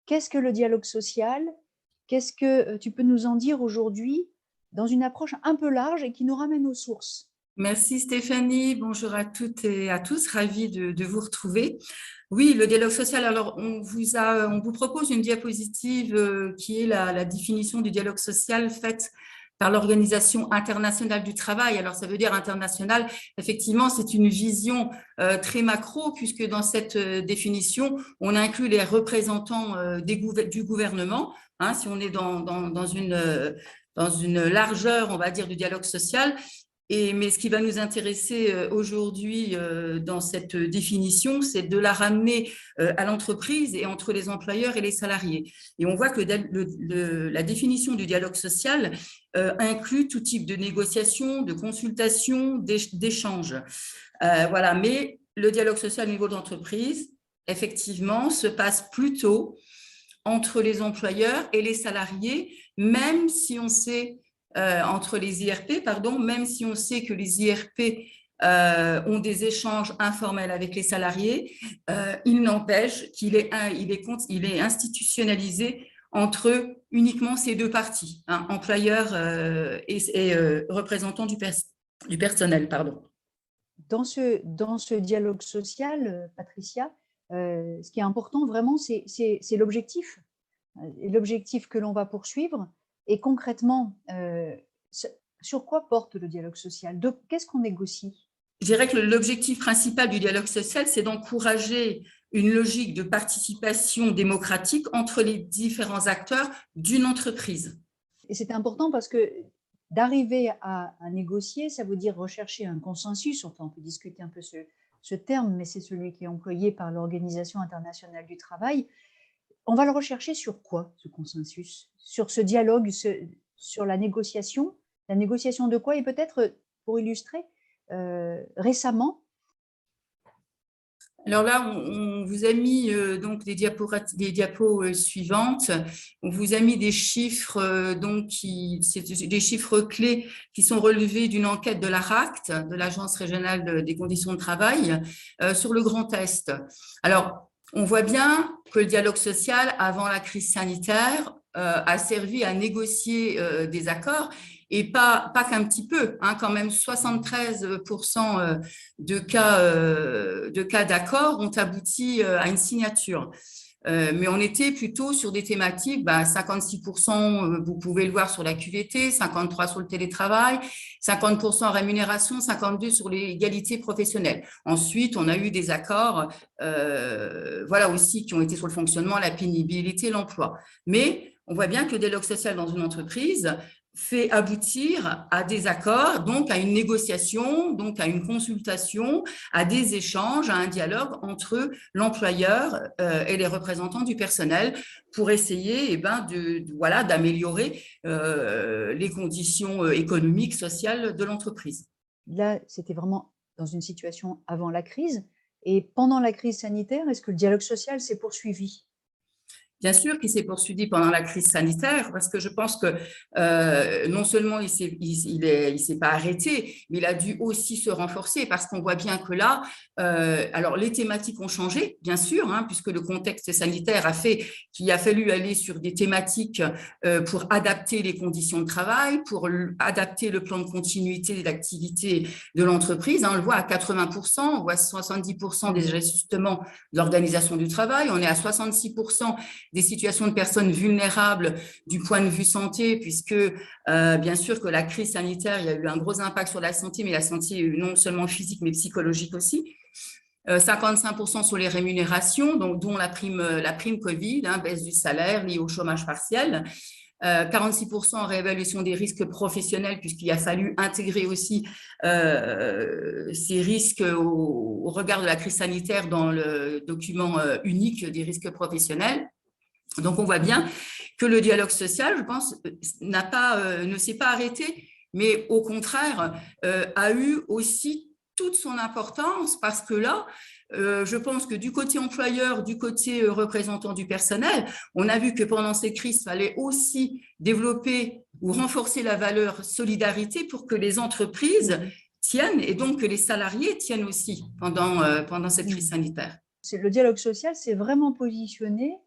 Qu'est-ce que le dialogue social? Qu'est-ce que tu peux nous en dire aujourd'hui dans une approche un peu large et qui nous ramène aux sources? Merci Stéphanie, bonjour à toutes et à tous, ravie de vous retrouver. Oui, le dialogue social, alors on vous propose une diapositive qui est la définition du dialogue social faite par l'Organisation internationale du travail. Alors ça veut dire international, effectivement c'est une vision très macro puisque dans cette définition on inclut les représentants du gouvernement, hein, si on est dans une largeur, on va dire, du dialogue social. Mais ce qui va nous intéresser aujourd'hui dans cette définition, c'est de la ramener à l'entreprise et entre les employeurs et les salariés. Et on voit que la définition du dialogue social inclut tout type de négociation, de consultation, d'échange. Voilà. Mais le dialogue social au niveau de l'entreprise, effectivement, se passe plutôt entre les employeurs et les salariés, même si on sait entre les IRP, pardon, même si on sait que les IRP ont des échanges informels avec les salariés, il n'empêche qu'il est institutionnalisé entre uniquement ces deux parties, hein, employeurs et représentants du personnel, pardon. Dans ce dialogue social, Patricia, ce qui est important vraiment, c'est l'objectif. Et l'objectif que l'on va poursuivre. Et concrètement, sur quoi porte le dialogue social? Qu'est-ce qu'on négocie? Je dirais que l'objectif principal du dialogue social, c'est d'encourager une logique de participation démocratique entre les différents acteurs d'une entreprise. Et c'est important parce que d'arriver à négocier, ça veut dire rechercher un consensus. Enfin, on peut discuter un peu ce terme, mais c'est celui qui est employé par l'Organisation internationale du travail. On va le rechercher sur quoi, ce consensus? Sur ce dialogue, sur la négociation? La négociation de quoi? Et peut-être, pour illustrer, récemment. Alors là, on vous a mis donc des diapos suivantes. On vous a mis des chiffres, c'est des chiffres clés qui sont relevés d'une enquête de l'ARACT, de l'Agence régionale des conditions de travail, sur le Grand Est. Alors, on voit bien que le dialogue social, avant la crise sanitaire, a servi à négocier des accords, et pas qu'un petit peu, hein, quand même 73% de cas d'accord ont abouti à une signature. Mais on était plutôt sur des thématiques, 56%, vous pouvez le voir sur la QVT, 53% sur le télétravail, 50% en rémunération, 52% sur l'égalité professionnelle. Ensuite, on a eu des accords, voilà aussi, qui ont été sur le fonctionnement, la pénibilité, l'emploi. Mais on voit bien que le dialogue social dans une entreprise fait aboutir à des accords, donc à une négociation, donc à une consultation, à des échanges, à un dialogue entre l'employeur et les représentants du personnel pour essayer d'améliorer les conditions économiques, sociales de l'entreprise. Là, c'était vraiment dans une situation avant la crise. Et pendant la crise sanitaire, est-ce que le dialogue social s'est poursuivi? Bien sûr qu'il s'est poursuivi pendant la crise sanitaire, parce que je pense que non seulement il s'est pas arrêté, mais il a dû aussi se renforcer, parce qu'on voit bien que là, alors les thématiques ont changé, bien sûr, hein, puisque le contexte sanitaire a fait qu'il a fallu aller sur des thématiques pour adapter les conditions de travail, pour adapter le plan de continuité d'activité de l'entreprise. Hein, on le voit à 80%, on voit 70% des ajustements de l'organisation du travail, on est à 66% des situations de personnes vulnérables du point de vue santé, puisque bien sûr que la crise sanitaire, il y a eu un gros impact sur la santé, mais la santé non seulement physique, mais psychologique aussi. 55% sur les rémunérations, donc, dont la prime Covid, hein, baisse du salaire liée au chômage partiel. 46% en réévaluation des risques professionnels, puisqu'il a fallu intégrer aussi ces risques au regard de la crise sanitaire dans le document unique des risques professionnels. Donc, on voit bien que le dialogue social, je pense, ne s'est pas arrêté, mais au contraire, a eu aussi toute son importance, parce que là, je pense que du côté employeur, du côté représentant du personnel, on a vu que pendant ces crises, il fallait aussi développer ou renforcer la valeur solidarité pour que les entreprises tiennent, et donc que les salariés tiennent aussi pendant cette crise sanitaire. Le dialogue social s'est vraiment positionné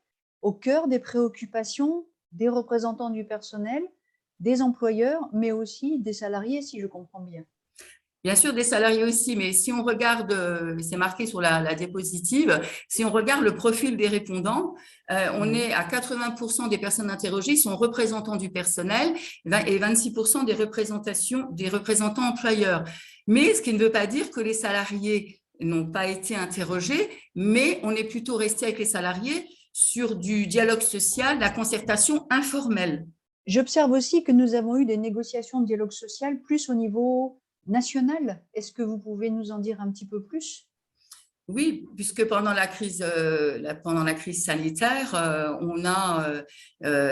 au cœur des préoccupations des représentants du personnel, des employeurs, mais aussi des salariés, si je comprends bien. Bien sûr, des salariés aussi, mais si on regarde, c'est marqué sur la diapositive, si on regarde le profil des répondants, on est à 80% des personnes interrogées sont représentants du personnel et 26% des représentants employeurs. Mais ce qui ne veut pas dire que les salariés n'ont pas été interrogés, mais on est plutôt resté avec les salariés sur du dialogue social, la concertation informelle. J'observe aussi que nous avons eu des négociations de dialogue social plus au niveau national. Est-ce que vous pouvez nous en dire un petit peu plus? Oui, puisque pendant la crise sanitaire, on a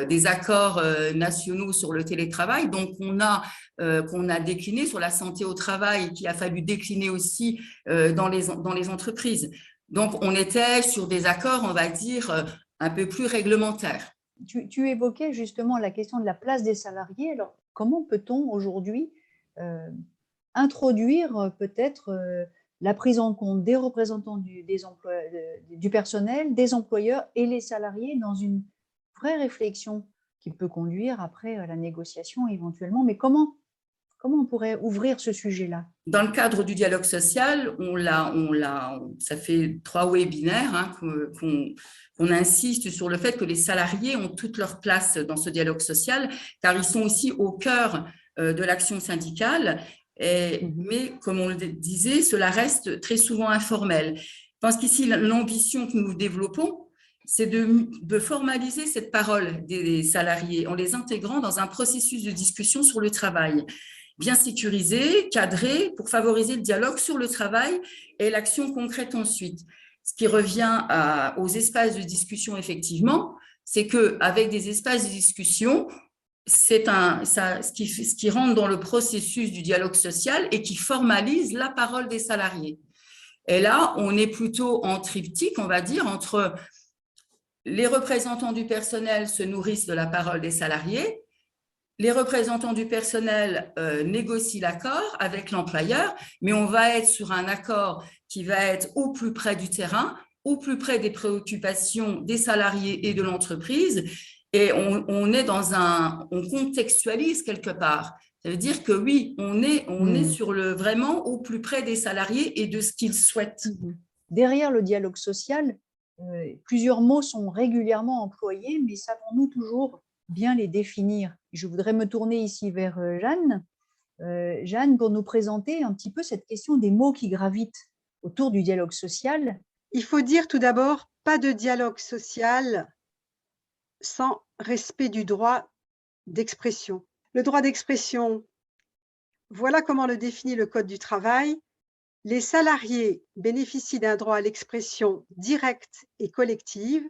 des accords nationaux sur le télétravail, donc qu'on a décliné sur la santé au travail, qu'il a fallu décliner aussi dans les entreprises. Donc, on était sur des accords, on va dire, un peu plus réglementaires. Tu évoquais justement la question de la place des salariés. Alors, comment peut-on aujourd'hui introduire peut-être la prise en compte des représentants du personnel, des employeurs et les salariés dans une vraie réflexion qui peut conduire après à la négociation éventuellement. Mais comment on pourrait ouvrir ce sujet-là? Dans le cadre du dialogue social, ça fait 3 webinaires qu'on insiste sur le fait que les salariés ont toute leur place dans ce dialogue social, car ils sont aussi au cœur de l'action syndicale. Mais comme on le disait, cela reste très souvent informel. Je pense qu'ici, l'ambition que nous développons, c'est de formaliser cette parole des salariés en les intégrant dans un processus de discussion sur le travail, bien sécurisé, cadré, pour favoriser le dialogue sur le travail et l'action concrète ensuite. Ce qui revient aux espaces de discussion, effectivement, c'est qu'avec des espaces de discussion, c'est ce qui rentre dans le processus du dialogue social et qui formalise la parole des salariés. Et là, on est plutôt en triptyque, on va dire, entre les représentants du personnel se nourrissent de la parole des salariés, les représentants du personnel négocient l'accord avec l'employeur, mais on va être sur un accord qui va être au plus près du terrain, au plus près des préoccupations des salariés et de l'entreprise. Et on contextualise quelque part. Ça veut dire que oui, on est vraiment au plus près des salariés et de ce qu'ils souhaitent. Derrière le dialogue social, plusieurs mots sont régulièrement employés, mais savons-nous toujours bien les définir? Je voudrais me tourner ici vers Jeanne. Jeanne, pour nous présenter un petit peu cette question des mots qui gravitent autour du dialogue social. Il faut dire tout d'abord, pas de dialogue social sans respect du droit d'expression. Le droit d'expression, voilà comment le définit le Code du travail. Les salariés bénéficient d'un droit à l'expression directe et collective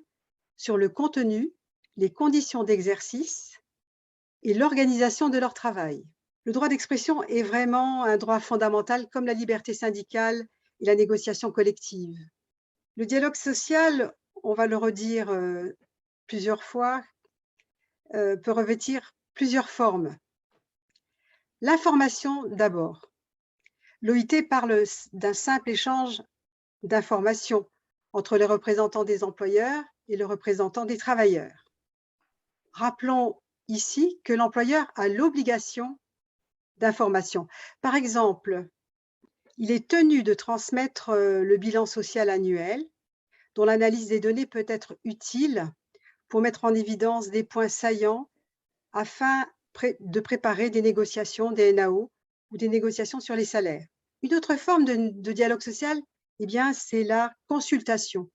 sur le contenu, les conditions d'exercice et l'organisation de leur travail. Le droit d'expression est vraiment un droit fondamental comme la liberté syndicale et la négociation collective. Le dialogue social, on va le redire plusieurs fois, peut revêtir plusieurs formes. L'information d'abord. L'OIT parle d'un simple échange d'informations entre les représentants des employeurs et le représentant des travailleurs. Rappelons ici que l'employeur a l'obligation d'information. Par exemple, il est tenu de transmettre le bilan social annuel, dont l'analyse des données peut être utile pour mettre en évidence des points saillants afin de préparer des négociations des NAO ou des négociations sur les salaires. Une autre forme de dialogue social, eh bien, c'est la consultation.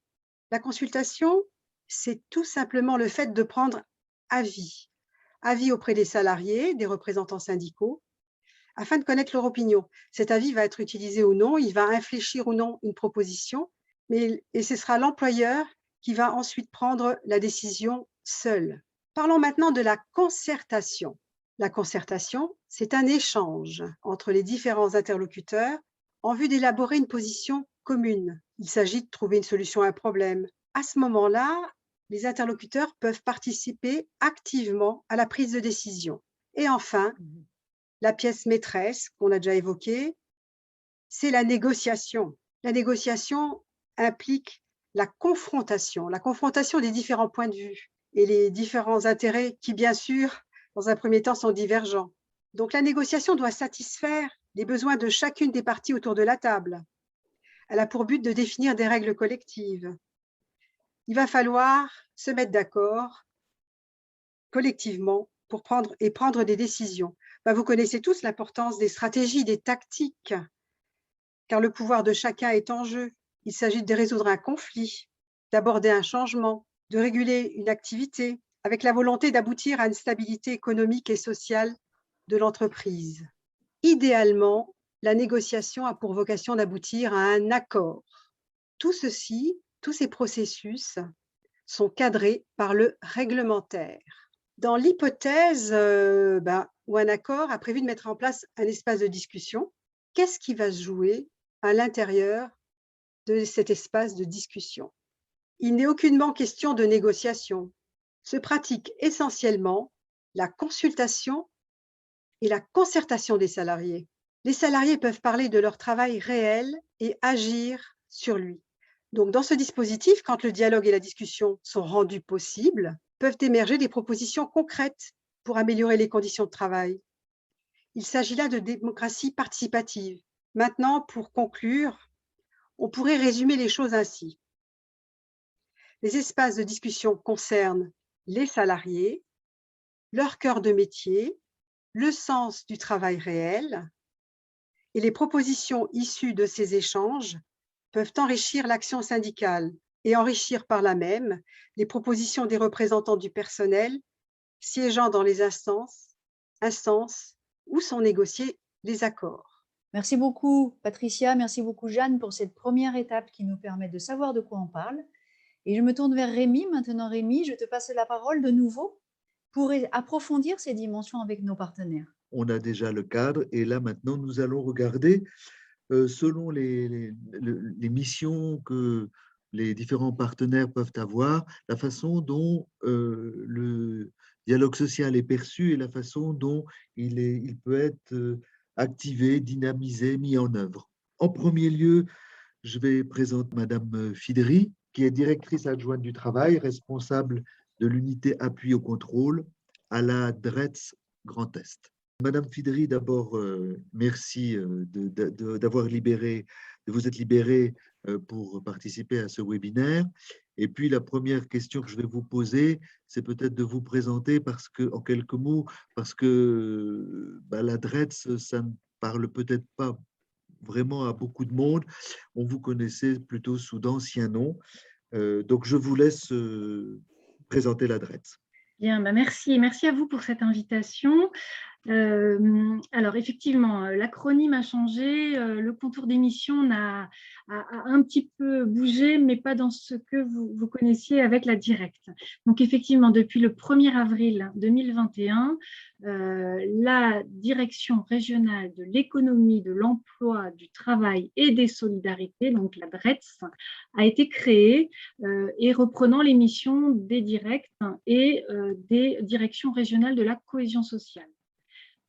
La consultation, c'est tout simplement le fait de prendre avis auprès des salariés, des représentants syndicaux, afin de connaître leur opinion. Cet avis va être utilisé ou non, il va infléchir ou non une proposition, et ce sera l'employeur qui va ensuite prendre la décision seul. Parlons maintenant de la concertation. La concertation, c'est un échange entre les différents interlocuteurs en vue d'élaborer une position commune. Il s'agit de trouver une solution à un problème. À ce moment-là, les interlocuteurs peuvent participer activement à la prise de décision. Et enfin, la pièce maîtresse qu'on a déjà évoquée, c'est la négociation. La négociation implique la confrontation des différents points de vue et les différents intérêts qui, bien sûr, dans un premier temps, sont divergents. Donc la négociation doit satisfaire les besoins de chacune des parties autour de la table. Elle a pour but de définir des règles collectives. Il va falloir se mettre d'accord collectivement pour prendre des décisions. Vous connaissez tous l'importance des stratégies, des tactiques, car le pouvoir de chacun est en jeu. Il s'agit de résoudre un conflit, d'aborder un changement, de réguler une activité, avec la volonté d'aboutir à une stabilité économique et sociale de l'entreprise. Idéalement, la négociation a pour vocation d'aboutir à un accord. Tout ceci, tous ces processus sont cadrés par le réglementaire. Dans l'hypothèse où un accord a prévu de mettre en place un espace de discussion, qu'est-ce qui va se jouer à l'intérieur de cet espace de discussion? Il n'est aucunement question de négociation. Se pratique essentiellement la consultation et la concertation des salariés. Les salariés peuvent parler de leur travail réel et agir sur lui. Donc, dans ce dispositif, quand le dialogue et la discussion sont rendus possibles, peuvent émerger des propositions concrètes pour améliorer les conditions de travail. Il s'agit là de démocratie participative. Maintenant, pour conclure, on pourrait résumer les choses ainsi. Les espaces de discussion concernent les salariés, leur cœur de métier, le sens du travail réel, et les propositions issues de ces échanges peuvent enrichir l'action syndicale et enrichir par là même les propositions des représentants du personnel siégeant dans les instances où sont négociés les accords. Merci beaucoup Patricia, merci beaucoup Jeanne pour cette première étape qui nous permet de savoir de quoi on parle. Et je me tourne vers Rémi. Maintenant Rémi, je te passe la parole de nouveau pour approfondir ces dimensions avec nos partenaires. On a déjà le cadre et là maintenant nous allons regarder selon les missions que les différents partenaires peuvent avoir, la façon dont le dialogue social est perçu et la façon dont il peut être activé, dynamisé, mis en œuvre. En premier lieu, je vais présenter Madame Fidry, qui est directrice adjointe du travail, responsable de l'unité appui au contrôle à la DRETS Grand Est. Madame Fidry, d'abord, merci d'avoir de vous être libérée pour participer à ce webinaire. Et puis, la première question que je vais vous poser, c'est peut-être de vous présenter en quelques mots, parce que la DRETS, ça ne parle peut-être pas vraiment à beaucoup de monde. On vous connaissait plutôt sous d'anciens noms. Donc, je vous laisse présenter la DRETS. Bien, merci à vous pour cette invitation. Alors effectivement, l'acronyme a changé, le contour des missions a un petit peu bougé, mais pas dans ce que vous connaissiez avec la directe. Donc effectivement, depuis le 1er avril 2021, la direction régionale de l'économie, de l'emploi, du travail et des solidarités, donc la DRETS, a été créée et reprenant les missions des directs et des directions régionales de la cohésion sociale.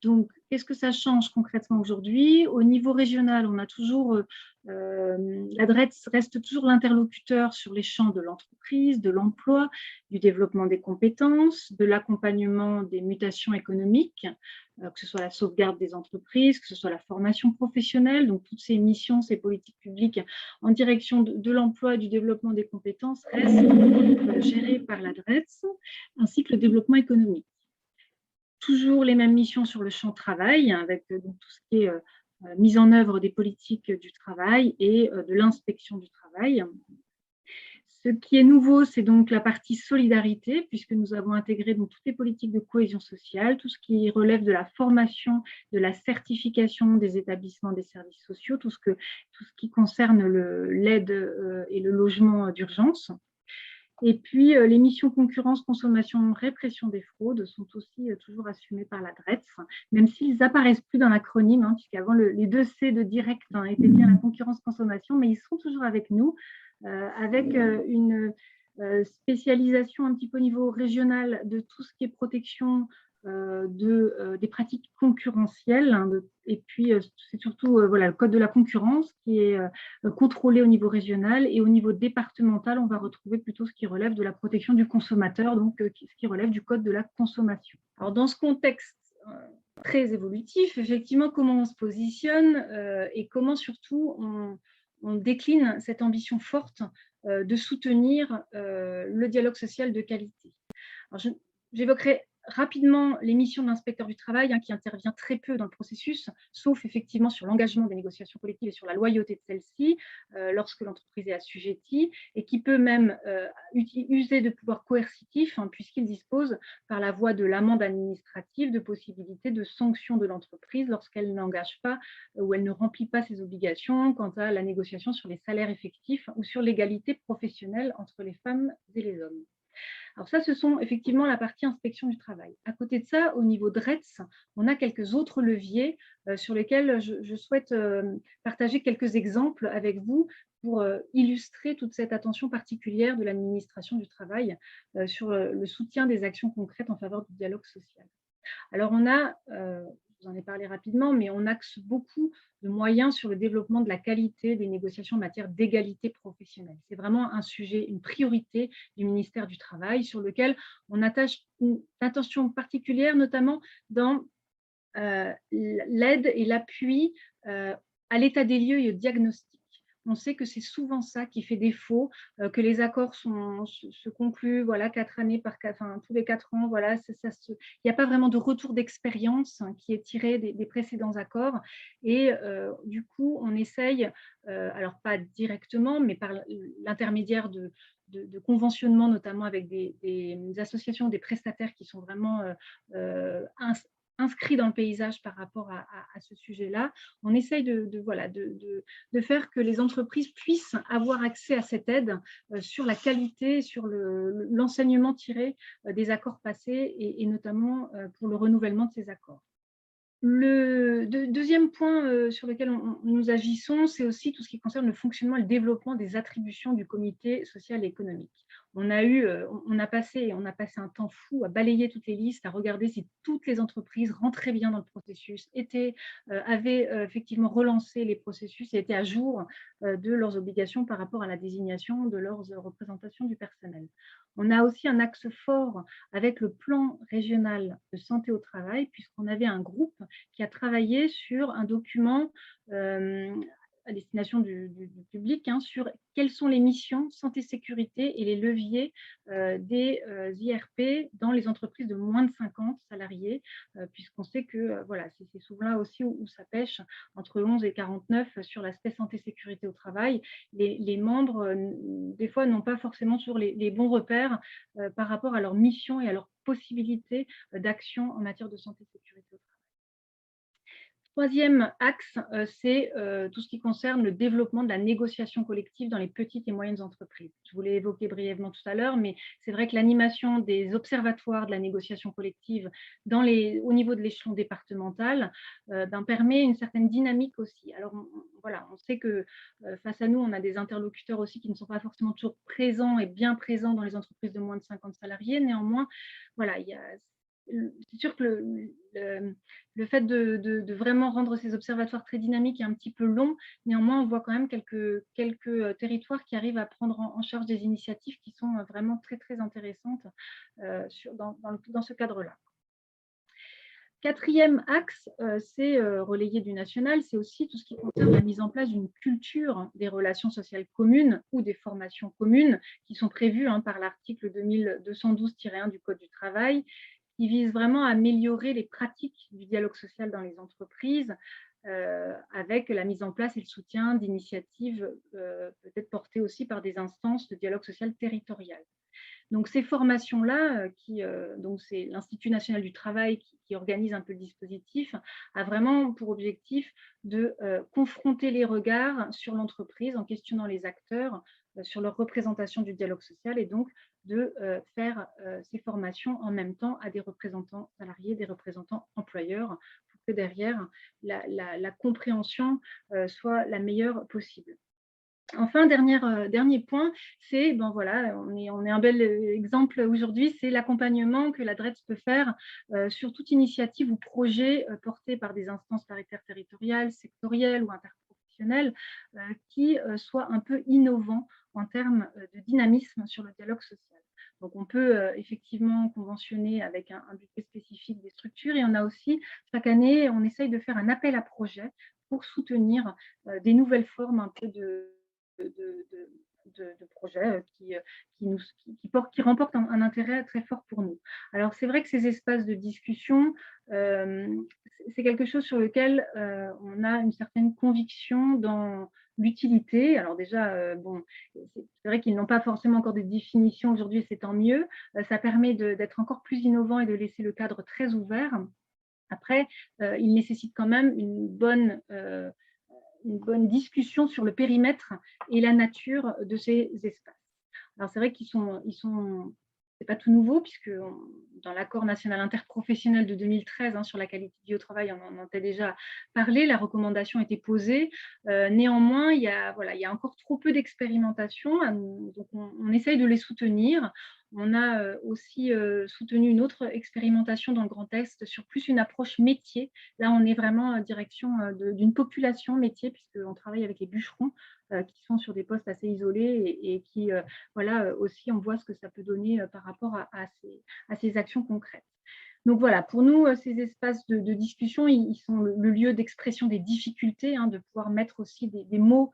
Donc, qu'est-ce que ça change concrètement aujourd'hui? Au niveau régional, on a toujours, la DRETS reste toujours l'interlocuteur sur les champs de l'entreprise, de l'emploi, du développement des compétences, de l'accompagnement des mutations économiques, que ce soit la sauvegarde des entreprises, que ce soit la formation professionnelle, donc toutes ces missions, ces politiques publiques en direction de l'emploi et du développement des compétences restent gérées par la DRETS, ainsi que le développement économique. Toujours les mêmes missions sur le champ de travail, avec donc, tout ce qui est mise en œuvre des politiques du travail et de l'inspection du travail. Ce qui est nouveau, c'est donc la partie solidarité, puisque nous avons intégré donc, toutes les politiques de cohésion sociale, tout ce qui relève de la formation, de la certification des établissements des services sociaux, tout ce qui concerne l'aide et le logement d'urgence. Et puis, les missions concurrence, consommation, répression des fraudes sont aussi toujours assumées par la DRETS, même s'ils n'apparaissent plus dans l'acronyme, puisqu'avant, les 2 C de direct étaient bien la concurrence, consommation, mais ils sont toujours avec nous, avec une spécialisation un petit peu au niveau régional de tout ce qui est protection des pratiques concurrentielles, hein, et puis c'est surtout voilà, le code de la concurrence qui est contrôlé au niveau régional, et au niveau départemental, on va retrouver plutôt ce qui relève de la protection du consommateur, donc ce qui relève du code de la consommation. Alors dans ce contexte très évolutif, effectivement, comment on se positionne et comment surtout on décline cette ambition forte de soutenir le dialogue social de qualité. J'évoquerai rapidement les missions de l'inspecteur du travail, hein, qui intervient très peu dans le processus, sauf effectivement sur l'engagement des négociations collectives et sur la loyauté de celles-ci lorsque l'entreprise est assujettie, et qui peut même user de pouvoirs coercitifs, hein, puisqu'il dispose par la voie de l'amende administrative de possibilités de sanction de l'entreprise lorsqu'elle n'engage pas ou elle ne remplit pas ses obligations quant à la négociation sur les salaires effectifs ou sur l'égalité professionnelle entre les femmes et les hommes. Alors ça, ce sont effectivement la partie inspection du travail. À côté de ça, au niveau de RETS, on a quelques autres leviers sur lesquels je souhaite partager quelques exemples avec vous pour illustrer toute cette attention particulière de l'administration du travail sur le soutien des actions concrètes en faveur du dialogue social. Alors on a, je vous en ai parlé rapidement, mais on axe beaucoup de moyens sur le développement de la qualité des négociations en matière d'égalité professionnelle. C'est vraiment un sujet, une priorité du ministère du Travail, sur lequel on attache une attention particulière, notamment dans l'aide et l'appui à l'état des lieux et au diagnostic. On sait que c'est souvent ça qui fait défaut, que les accords se concluent voilà, 4 années tous les 4 ans. Voilà, il n'y a pas vraiment de retour d'expérience qui est tiré des précédents accords. Et du coup, on essaye, alors pas directement, mais par l'intermédiaire de conventionnement, notamment avec des associations, des prestataires qui sont vraiment inscrits dans le paysage par rapport à ce sujet-là. On essaye de faire que les entreprises puissent avoir accès à cette aide sur la qualité, sur l'enseignement tiré des accords passés et notamment pour le renouvellement de ces accords. Le deuxième point sur lequel nous agissons, c'est aussi tout ce qui concerne le fonctionnement et le développement des attributions du comité social et économique. On a passé un temps fou à balayer toutes les listes, à regarder si toutes les entreprises rentraient bien dans le processus, avaient effectivement relancé les processus et étaient à jour de leurs obligations par rapport à la désignation de leurs représentations du personnel. On a aussi un axe fort avec le plan régional de santé au travail, puisqu'on avait un groupe qui a travaillé sur un document à destination du public sur quelles sont les missions santé-sécurité et les leviers des IRP dans les entreprises de moins de 50 salariés, puisqu'on sait que voilà, c'est souvent là aussi où ça pêche, entre 11 et 49 sur l'aspect santé-sécurité au travail. Les membres, des fois, n'ont pas forcément toujours les bons repères par rapport à leur mission et à leurs possibilités d'action en matière de santé-sécurité au travail. Troisième axe, c'est tout ce qui concerne le développement de la négociation collective dans les petites et moyennes entreprises. Je vous l'ai évoqué brièvement tout à l'heure, mais c'est vrai que l'animation des observatoires de la négociation collective au niveau de l'échelon départemental permet une certaine dynamique aussi. Alors voilà, on sait que face à nous, on a des interlocuteurs aussi qui ne sont pas forcément toujours présents et bien présents dans les entreprises de moins de 50 salariés. Néanmoins, voilà, c'est sûr que le fait de vraiment rendre ces observatoires très dynamiques est un petit peu long. Néanmoins, on voit quand même quelques territoires qui arrivent à prendre en charge des initiatives qui sont vraiment très, très intéressantes dans ce cadre-là. Quatrième axe, c'est relayé du national, c'est aussi tout ce qui concerne la mise en place d'une culture des relations sociales communes ou des formations communes qui sont prévues par l'article 2212-1 du Code du travail, qui vise vraiment à améliorer les pratiques du dialogue social dans les entreprises avec la mise en place et le soutien d'initiatives peut-être portées aussi par des instances de dialogue social territorial. Donc ces formations-là, donc c'est l'Institut national du travail qui organise un peu le dispositif, a vraiment pour objectif de confronter les regards sur l'entreprise en questionnant les acteurs sur leur représentation du dialogue social et donc de faire ces formations en même temps à des représentants salariés, des représentants employeurs, pour que derrière la compréhension soit la meilleure possible. Enfin, dernier point, c'est, ben voilà, on est un bel exemple aujourd'hui, c'est l'accompagnement que la DREETS peut faire sur toute initiative ou projet porté par des instances paritaires territoriales, sectorielles ou interprofessionnelles qui soit un peu innovant en termes de dynamisme sur le dialogue social. Donc, on peut effectivement conventionner avec un budget spécifique des structures et on a aussi, chaque année, on essaye de faire un appel à projet pour soutenir des nouvelles formes un peu de projets qui remportent un intérêt très fort pour nous. Alors, c'est vrai que ces espaces de discussion, c'est quelque chose sur lequel on a une certaine conviction dans l'utilité. Alors déjà, bon, c'est vrai qu'ils n'ont pas forcément encore de définition aujourd'hui, et c'est tant mieux. Ça permet d'être encore plus innovant et de laisser le cadre très ouvert. Après, il nécessite quand même une bonne discussion sur le périmètre et la nature de ces espaces. Alors c'est vrai c'est pas tout nouveau puisque dans l'accord national interprofessionnel de 2013 sur la qualité de vie au travail, on en a déjà parlé, la recommandation était posée. Néanmoins, il y a encore trop peu d'expérimentation, donc on essaye de les soutenir. On a aussi soutenu une autre expérimentation dans le Grand Est sur plus une approche métier. Là, on est vraiment en direction d'une population métier, puisqu'on travaille avec les bûcherons qui sont sur des postes assez isolés et qui, voilà, aussi, on voit ce que ça peut donner par rapport à ces actions concrètes. Donc voilà, pour nous, ces espaces de discussion, ils sont le lieu d'expression des difficultés, de pouvoir mettre aussi des mots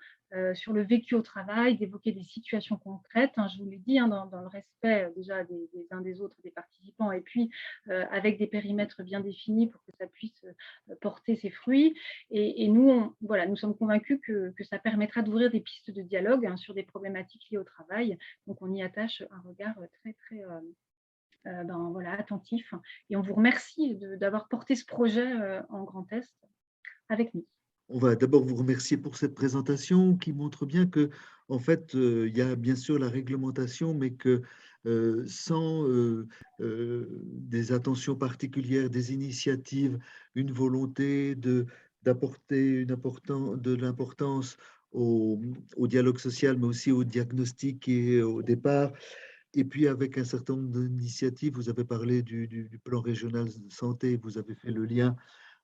sur le vécu au travail, d'évoquer des situations concrètes, je vous l'ai dit, dans le respect déjà des uns des autres, des participants, et puis avec des périmètres bien définis pour que ça puisse porter ses fruits. Et nous, voilà, nous sommes convaincus que ça permettra d'ouvrir des pistes de dialogue sur des problématiques liées au travail. Donc on y attache un regard très, très voilà, attentif. Et on vous remercie d'avoir porté ce projet en Grand Est avec nous. On va d'abord vous remercier pour cette présentation qui montre bien que, en fait, il y a bien sûr la réglementation, mais que sans des attentions particulières, des initiatives, une volonté d'apporter de l'importance au dialogue social, mais aussi au diagnostic et au départ, et puis avec un certain nombre d'initiatives, vous avez parlé du plan régional de santé, vous avez fait le lien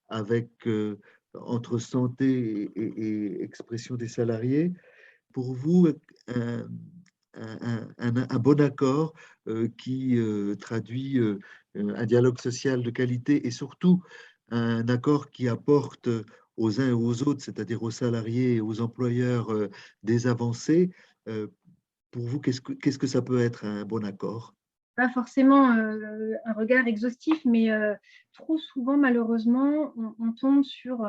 avec, entre santé et expression des salariés. Pour vous, un bon accord qui traduit un dialogue social de qualité et surtout un accord qui apporte aux uns et aux autres, c'est-à-dire aux salariés et aux employeurs, des avancées. euh, pour vous, qu'est-ce que ça peut être un bon accord? Pas forcément un regard exhaustif, mais trop souvent, malheureusement, on tombe sur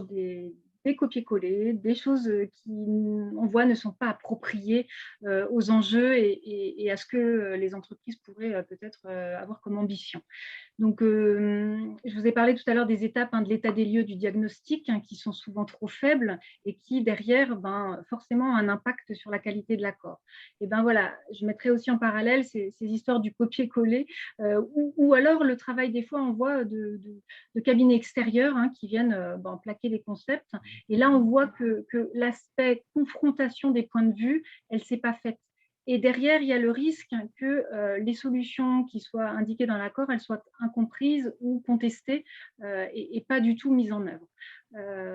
des copier-coller, des choses qui, on voit, ne sont pas appropriées aux enjeux et à ce que les entreprises pourraient peut-être avoir comme ambition. Donc, je vous ai parlé tout à l'heure des étapes de l'état des lieux du diagnostic qui sont souvent trop faibles et qui, derrière, forcément, ont un impact sur la qualité de l'accord. Et voilà, je mettrai aussi en parallèle ces histoires du copier-coller ou alors le travail, des fois, on voit de cabinets extérieurs qui viennent plaquer des concepts. Et là, on voit que l'aspect confrontation des points de vue, elle ne s'est pas faite. Et derrière, il y a le risque que les solutions qui soient indiquées dans l'accord, elles soient incomprises ou contestées et pas du tout mises en œuvre.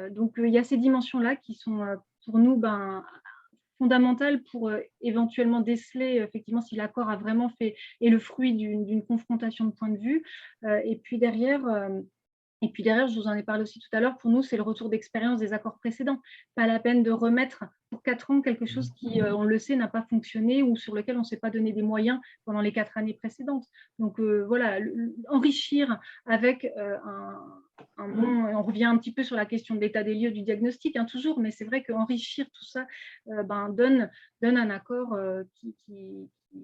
Donc, il y a ces dimensions-là qui sont pour nous fondamentales pour éventuellement déceler effectivement si l'accord a vraiment fait est le fruit d'une confrontation de points de vue. Et puis derrière, je vous en ai parlé aussi tout à l'heure, pour nous, c'est le retour d'expérience des accords précédents. Pas la peine de remettre pour 4 ans quelque chose qui, on le sait, n'a pas fonctionné ou sur lequel on ne s'est pas donné des moyens pendant les 4 années précédentes. Donc voilà, enrichir avec on revient un petit peu sur la question de l'état des lieux du diagnostic, toujours, mais c'est vrai qu'enrichir tout ça donne un accord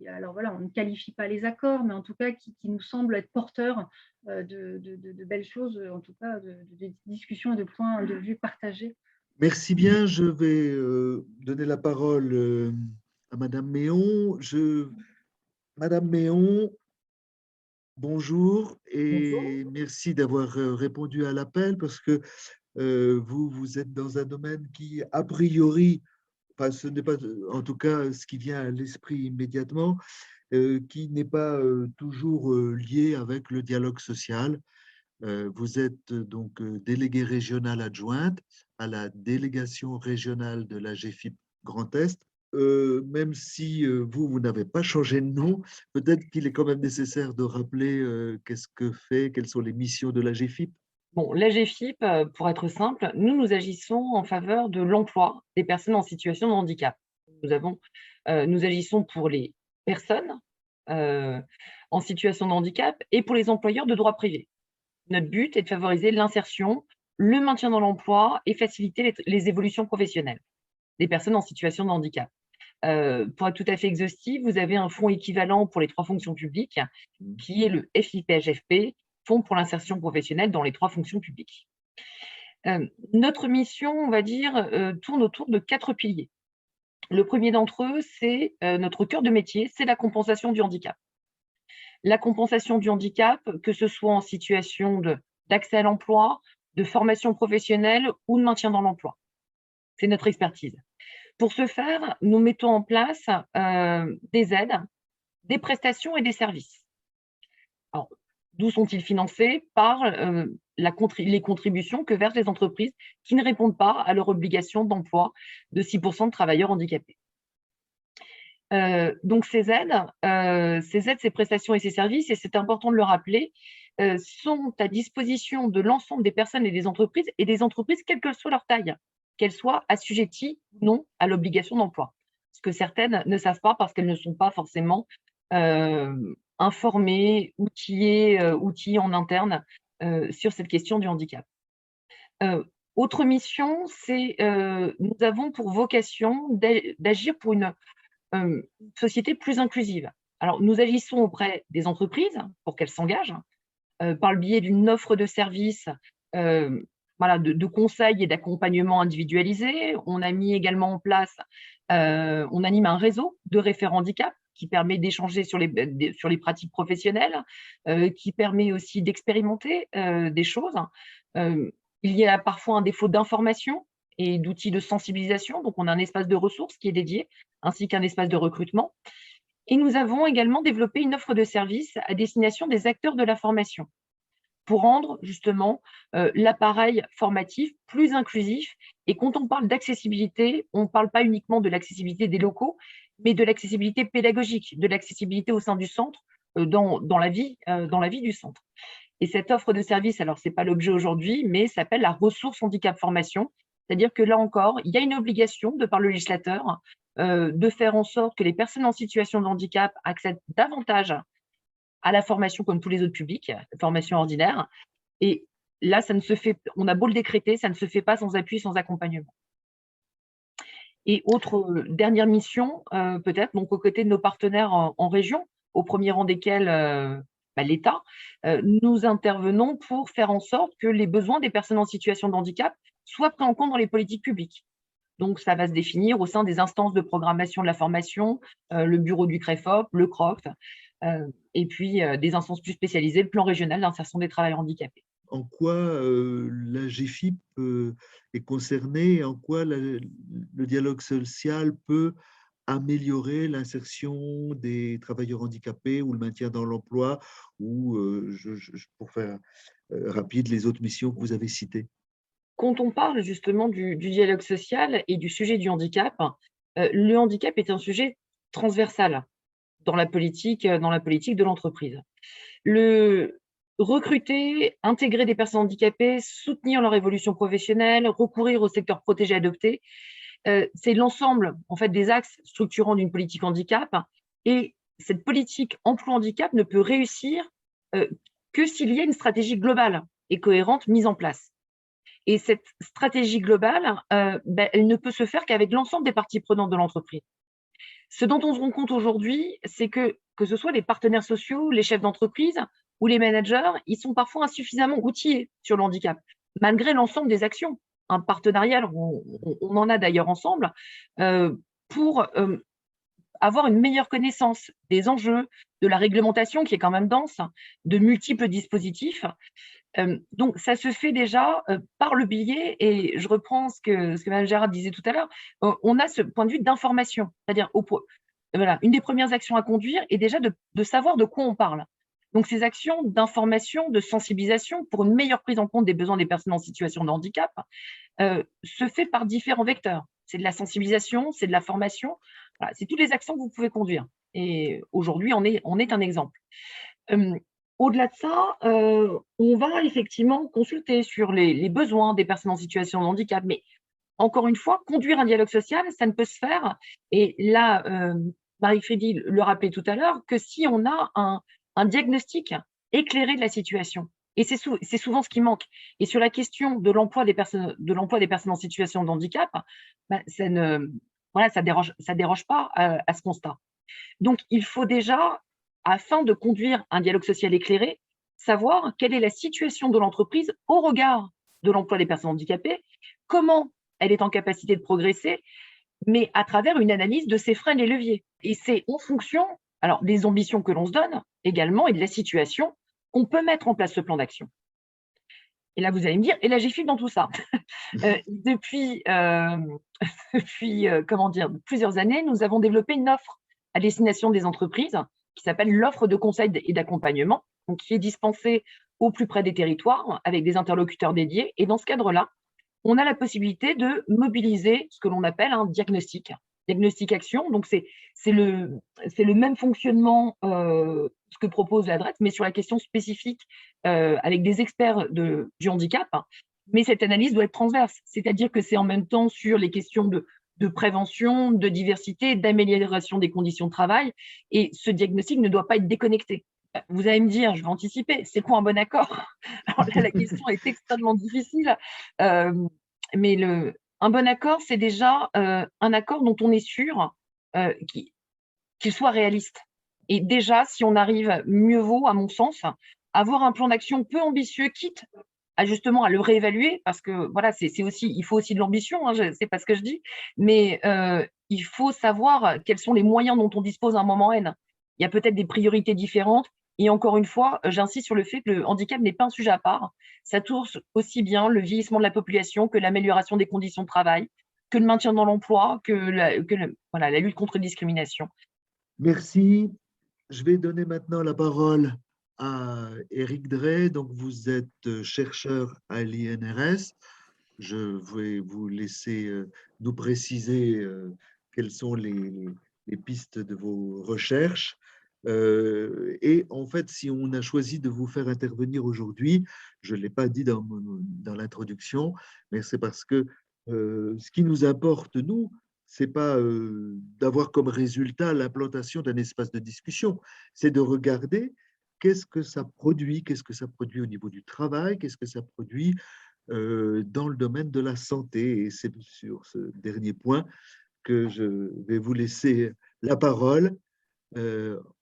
alors voilà, on ne qualifie pas les accords, mais en tout cas qui nous semble être porteur de belles choses, en tout cas de discussions et de points de vue partagés. Merci bien. Je vais donner la parole à Madame Méon. Madame Méon, bonjour et merci d'avoir répondu à l'appel parce que vous êtes dans un domaine qui, a priori, enfin, ce n'est pas en tout cas ce qui vient à l'esprit immédiatement, qui n'est pas toujours lié avec le dialogue social. Vous êtes donc déléguée régionale adjointe à la délégation régionale de la GFIP Grand Est. Même si vous n'avez pas changé de nom, peut-être qu'il est quand même nécessaire de rappeler qu'est-ce que fait, quelles sont les missions de la GFIP. Bon, la GFIP, pour être simple, nous agissons en faveur de l'emploi des personnes en situation de handicap. Nous agissons pour les personnes en situation de handicap et pour les employeurs de droit privé. Notre but est de favoriser l'insertion, le maintien dans l'emploi et faciliter les évolutions professionnelles des personnes en situation de handicap. Pour être tout à fait exhaustif, vous avez un fonds équivalent pour les 3 fonctions publiques, qui est le FIPHFP, Fonds pour l'insertion professionnelle dans les 3 fonctions publiques. Notre mission, on va dire, tourne autour de 4 piliers. Le premier d'entre eux, c'est notre cœur de métier, c'est la compensation du handicap. La compensation du handicap, que ce soit en situation d'accès à l'emploi, de formation professionnelle ou de maintien dans l'emploi. C'est notre expertise. Pour ce faire, nous mettons en place des aides, des prestations et des services. Alors, d'où sont-ils financés? Par les contributions que versent les entreprises qui ne répondent pas à leur obligation d'emploi de 6% de travailleurs handicapés. Donc ces aides, ces prestations et ces services, et c'est important de le rappeler, sont à disposition de l'ensemble des personnes et des entreprises quelle que soit leur taille, qu'elles soient assujetties ou non à l'obligation d'emploi. Ce que certaines ne savent pas parce qu'elles ne sont pas forcément informées, outillées en interne sur cette question du handicap. Autre mission, c'est nous avons pour vocation d'agir pour une société plus inclusive. Alors, nous agissons auprès des entreprises pour qu'elles s'engagent par le biais d'une offre de services de conseils et d'accompagnement individualisé. On a mis également en place, on anime un réseau de référents handicap qui permet d'échanger sur les pratiques professionnelles, qui permet aussi d'expérimenter des choses. Il y a parfois un défaut d'information et d'outils de sensibilisation, donc on a un espace de ressources qui est dédié, ainsi qu'un espace de recrutement. Et nous avons également développé une offre de services à destination des acteurs de la formation pour rendre justement l'appareil formatif plus inclusif. Et quand on parle d'accessibilité, on ne parle pas uniquement de l'accessibilité des locaux, mais de l'accessibilité pédagogique, de l'accessibilité au sein du centre, dans la vie du centre. Et cette offre de service, alors ce n'est pas l'objet aujourd'hui, mais s'appelle la ressource handicap formation. C'est-à-dire que là encore, il y a une obligation de par le législateur de faire en sorte que les personnes en situation de handicap accèdent davantage à la formation comme tous les autres publics, formation ordinaire. Et là, on a beau le décréter, ça ne se fait pas sans appui, sans accompagnement. Et autre dernière mission, peut-être, donc aux côtés de nos partenaires en région, au premier rang desquels l'État, nous intervenons pour faire en sorte que les besoins des personnes en situation de handicap soient pris en compte dans les politiques publiques. Donc, ça va se définir au sein des instances de programmation de la formation, le bureau du CREFOP, le CROF, et puis des instances plus spécialisées, le plan régional d'insertion des travailleurs handicapés. En quoi la GFIP est concernée, en quoi le dialogue social peut améliorer l'insertion des travailleurs handicapés ou le maintien dans l'emploi, ou, pour faire rapide, les autres missions que vous avez citées? Quand on parle justement du dialogue social et du sujet du handicap, le handicap est un sujet transversal dans la politique de l'entreprise. Recruter, intégrer des personnes handicapées, soutenir leur évolution professionnelle, recourir au secteur protégé adopté, c'est l'ensemble en fait des axes structurants d'une politique handicap. Et cette politique emploi-handicap ne peut réussir que s'il y a une stratégie globale et cohérente mise en place. Et cette stratégie globale, elle ne peut se faire qu'avec l'ensemble des parties prenantes de l'entreprise. Ce dont on se rend compte aujourd'hui, c'est que ce soit les partenaires sociaux, les chefs d'entreprise ou les managers, ils sont parfois insuffisamment outillés sur le handicap, malgré l'ensemble des actions. Un partenariat, on en a d'ailleurs ensemble, pour avoir une meilleure connaissance des enjeux, de la réglementation qui est quand même dense, de multiples dispositifs. Donc, ça se fait déjà par le biais, et je reprends ce que Mme Gérard disait tout à l'heure, on a ce point de vue d'information, c'est-à-dire voilà, une des premières actions à conduire est déjà de savoir de quoi on parle. Donc, ces actions d'information, de sensibilisation pour une meilleure prise en compte des besoins des personnes en situation de handicap se fait par différents vecteurs. C'est de la sensibilisation, c'est de la formation, voilà, c'est toutes les actions que vous pouvez conduire. Et aujourd'hui, on est un exemple. Au-delà de ça, on va effectivement consulter sur les besoins des personnes en situation de handicap, mais encore une fois, conduire un dialogue social, ça ne peut se faire, et là, Marie-Frédy le rappelait tout à l'heure, que si on a un diagnostic éclairé de la situation. Et c'est souvent ce qui manque. Et sur la question de l'emploi des personnes en situation de handicap, ça déroge pas à ce constat. Donc, il faut déjà, afin de conduire un dialogue social éclairé, savoir quelle est la situation de l'entreprise au regard de l'emploi des personnes handicapées, comment elle est en capacité de progresser, mais à travers une analyse de ses freins et des leviers. Et c'est en fonction des ambitions que l'on se donne également et de la situation qu'on peut mettre en place ce plan d'action. Et là, vous allez me dire, et là, j'ai fil dans tout ça. Depuis plusieurs années, nous avons développé une offre à destination des entreprises qui s'appelle l'offre de conseil et d'accompagnement, qui est dispensée au plus près des territoires avec des interlocuteurs dédiés. Et dans ce cadre-là, on a la possibilité de mobiliser ce que l'on appelle un diagnostic action. Donc, c'est le même fonctionnement ce que propose la DRET, mais sur la question spécifique avec des experts du handicap. Mais cette analyse doit être transverse, c'est-à-dire que c'est en même temps sur les questions de prévention, de diversité, d'amélioration des conditions de travail, et ce diagnostic ne doit pas être déconnecté. Vous allez me dire, je vais anticiper, c'est quoi un bon accord? Alors là, la question est extrêmement difficile, mais un bon accord, c'est déjà un accord dont on est sûr qu'il soit réaliste. Et déjà, si on arrive, mieux vaut, à mon sens, avoir un plan d'action peu ambitieux, quitte justement à le réévaluer, parce que voilà, il faut aussi de l'ambition, c'est pas ce que je dis, mais il faut savoir quels sont les moyens dont on dispose à un moment N. Il y a peut-être des priorités différentes, et encore une fois, j'insiste sur le fait que le handicap n'est pas un sujet à part. Ça touche aussi bien le vieillissement de la population que l'amélioration des conditions de travail, que le maintien dans l'emploi, que la lutte contre les discriminations. Merci. Je vais donner maintenant la parole à Éric Drey. Donc, vous êtes chercheur à l'INRS. Je vais vous laisser nous préciser quelles sont les pistes de vos recherches. Et en fait, si on a choisi de vous faire intervenir aujourd'hui, je ne l'ai pas dit dans l'introduction, mais c'est parce que ce qui nous importe, nous, c'est pas d'avoir comme résultat l'implantation d'un espace de discussion, c'est de regarder qu'est-ce que ça produit au niveau du travail, qu'est-ce que ça produit dans le domaine de la santé. Et c'est sur ce dernier point que je vais vous laisser la parole.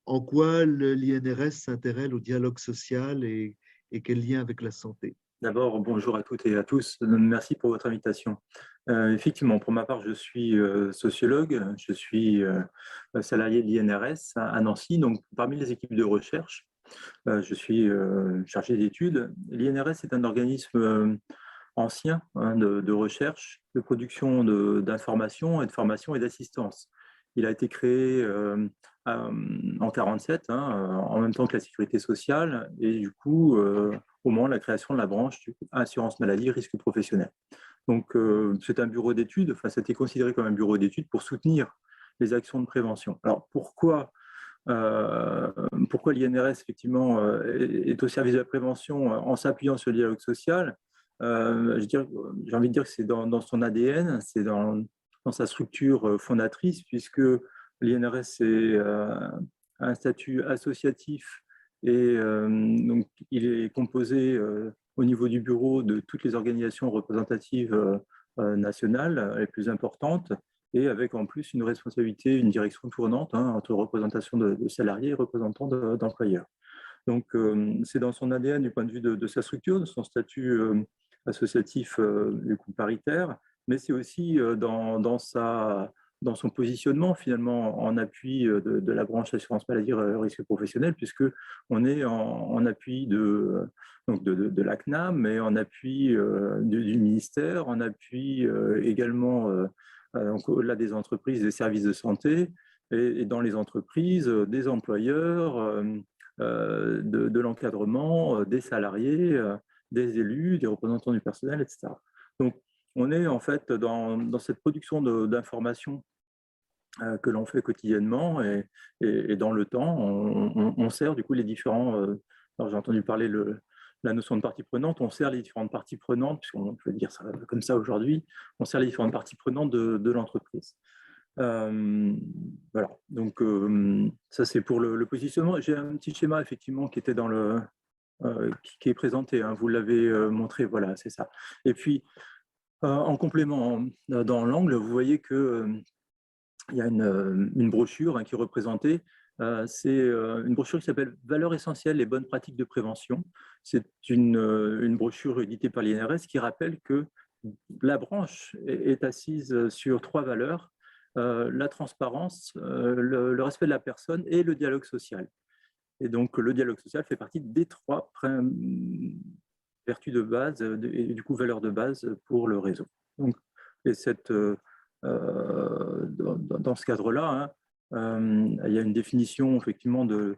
En quoi l'INRS s'intéresse au dialogue social et quel lien avec la santé? D'abord, bonjour à toutes et à tous. Merci pour votre invitation. Effectivement, pour ma part, je suis sociologue, je suis salarié de l'INRS à Nancy, donc parmi les équipes de recherche, je suis chargé d'études. L'INRS est un organisme ancien de recherche, de production d'informations et de formation et d'assistance. Il a été créé en 1947, en même temps que la sécurité sociale, et du coup, au moment de la création de la branche assurance maladie, risque professionnel. Donc, c'est un bureau d'études, enfin, ça a été considéré comme un bureau d'études pour soutenir les actions de prévention. Alors, pourquoi l'INRS, effectivement, est au service de la prévention en s'appuyant sur le dialogue social? J'ai envie de dire que c'est dans son ADN, c'est dans sa structure fondatrice, puisque l'INRS est un statut associatif et donc il est composé au niveau du bureau de toutes les organisations représentatives nationales les plus importantes, et avec en plus une responsabilité, une direction tournante entre représentation de salariés et représentants d'employeurs. Donc, c'est dans son ADN du point de vue de sa structure, de son statut associatif du coup paritaire, mais c'est aussi dans dans son positionnement finalement en appui de la branche assurance maladie risque professionnel, puisqu'on est en appui donc de la CNAM, mais en appui du ministère, en appui également donc, au-delà des entreprises, des services de santé, et dans les entreprises, des employeurs, de l'encadrement, des salariés, des élus, des représentants du personnel, etc. Donc, on est en fait dans cette production d'informations que l'on fait quotidiennement et dans le temps, on sert du coup les différents. Alors j'ai entendu parler la notion de partie prenante, on sert les différentes parties prenantes, puisqu'on peut dire ça comme ça aujourd'hui, on sert les différentes parties prenantes de l'entreprise. Voilà, donc ça c'est pour le positionnement. J'ai un petit schéma effectivement qui était dans qui est présenté, hein, vous l'avez montré, voilà, c'est ça. Et puis en complément, dans l'angle, vous voyez que il y a une brochure, hein, qui est représentée. C'est une brochure qui s'appelle « Valeurs essentielles et bonnes pratiques de prévention ». C'est une brochure éditée par l'INRS qui rappelle que la branche est assise sur 3 valeurs, la transparence, le respect de la personne et le dialogue social. Et donc, le dialogue social fait partie des 3 vertus de base et du coup valeurs de base pour le réseau. Donc, et dans ce cadre-là, hein, il y a une définition effectivement du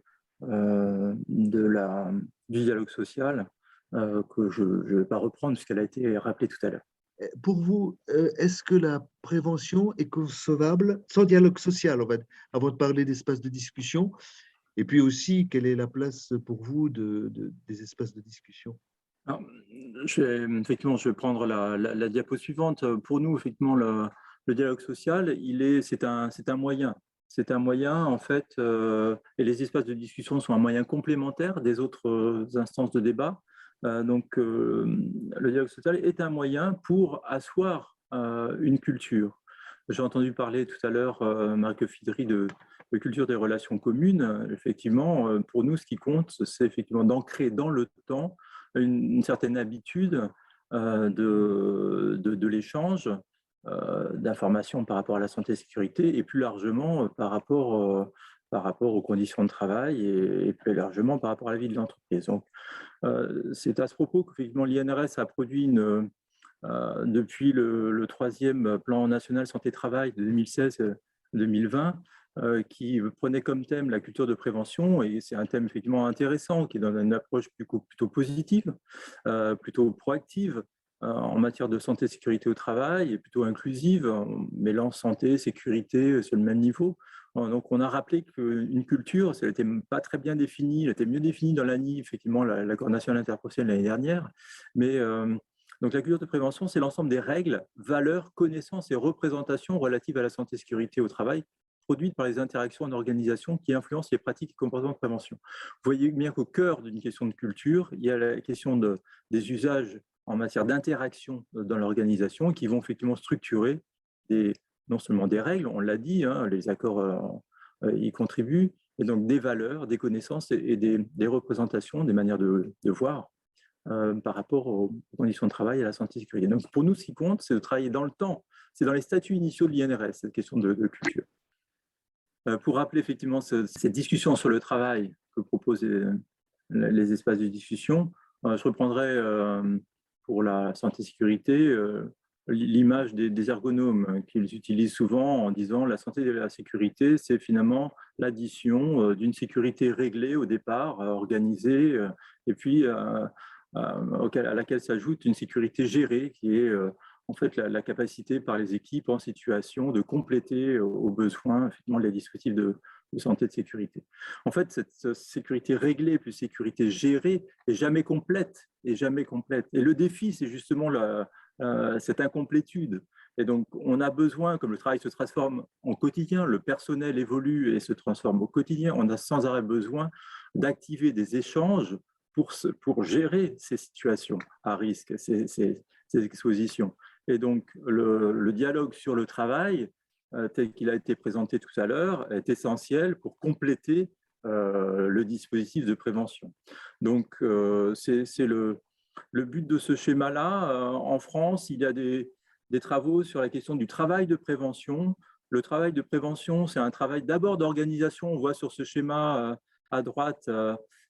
dialogue social que je ne vais pas reprendre puisqu'elle a été rappelée tout à l'heure. Pour vous, est-ce que la prévention est concevable sans dialogue social, avant de parler d'espaces de discussion? Et puis aussi, quelle est la place pour vous des espaces de discussion? Alors, effectivement, je vais prendre la diapo suivante. Pour nous, effectivement, le dialogue social, c'est un moyen. C'est un moyen, en fait, et les espaces de discussion sont un moyen complémentaire des autres instances de débat. Donc, le dialogue social est un moyen pour asseoir une culture. J'ai entendu parler tout à l'heure, Marc Fidry, de culture des relations communes. Effectivement, pour nous, ce qui compte, c'est effectivement d'ancrer dans le temps une certaine habitude de l'échange d'informations par rapport à la santé et sécurité, et plus largement par rapport aux conditions de travail et plus largement par rapport à la vie de l'entreprise. Donc, c'est à ce propos qu'effectivement l'INRS a produit depuis le 3e plan national santé-travail de 2016-2020, qui prenait comme thème la culture de prévention, et c'est un thème effectivement intéressant, qui est dans une approche plutôt positive, plutôt proactive, en matière de santé et sécurité au travail, et plutôt inclusive, en mêlant santé, sécurité sur le même niveau. Donc, on a rappelé qu'une culture, ça n'était pas très bien définie, elle était mieux définie dans l'ANI, effectivement, l'accord national interprofessionnel l'année dernière, mais donc la culture de prévention, c'est l'ensemble des règles, valeurs, connaissances et représentations relatives à la santé et sécurité au travail, produites par les interactions en organisation qui influencent les pratiques et comportements de prévention. Vous voyez bien qu'au cœur d'une question de culture, il y a la question des usages en matière d'interaction dans l'organisation qui vont effectivement structurer non seulement des règles, on l'a dit, hein, les accords y contribuent, et donc des valeurs, des connaissances et des représentations, des manières de voir par rapport aux conditions de travail et à la santé et sécurité. Donc pour nous, ce qui compte, c'est de travailler dans le temps. C'est dans les statuts initiaux de l'INRS, cette question de culture. Pour rappeler effectivement cette discussion sur le travail que proposent les espaces de discussion, je reprendrai pour la santé et sécurité l'image des ergonomes qu'ils utilisent souvent en disant la santé et la sécurité, c'est finalement l'addition d'une sécurité réglée au départ, organisée, et puis à laquelle s'ajoute une sécurité gérée qui est en fait la capacité par les équipes en situation de compléter aux besoins effectivement les dispositifs de santé et de sécurité. En fait, cette sécurité réglée plus sécurité gérée est jamais complète, et jamais complète. Et le défi, c'est justement cette incomplétude. Et donc, on a besoin, comme le travail se transforme en quotidien, le personnel évolue et se transforme au quotidien, on a sans arrêt besoin d'activer des échanges pour gérer ces situations à risque, ces expositions. Et donc, le dialogue sur le travail, tel qu'il a été présenté tout à l'heure, est essentiel pour compléter le dispositif de prévention. Donc, c'est le but de ce schéma-là. En France, il y a des travaux sur la question du travail de prévention Le travail de prévention, c'est un travail d'abord d'organisation. On voit sur ce schéma à droite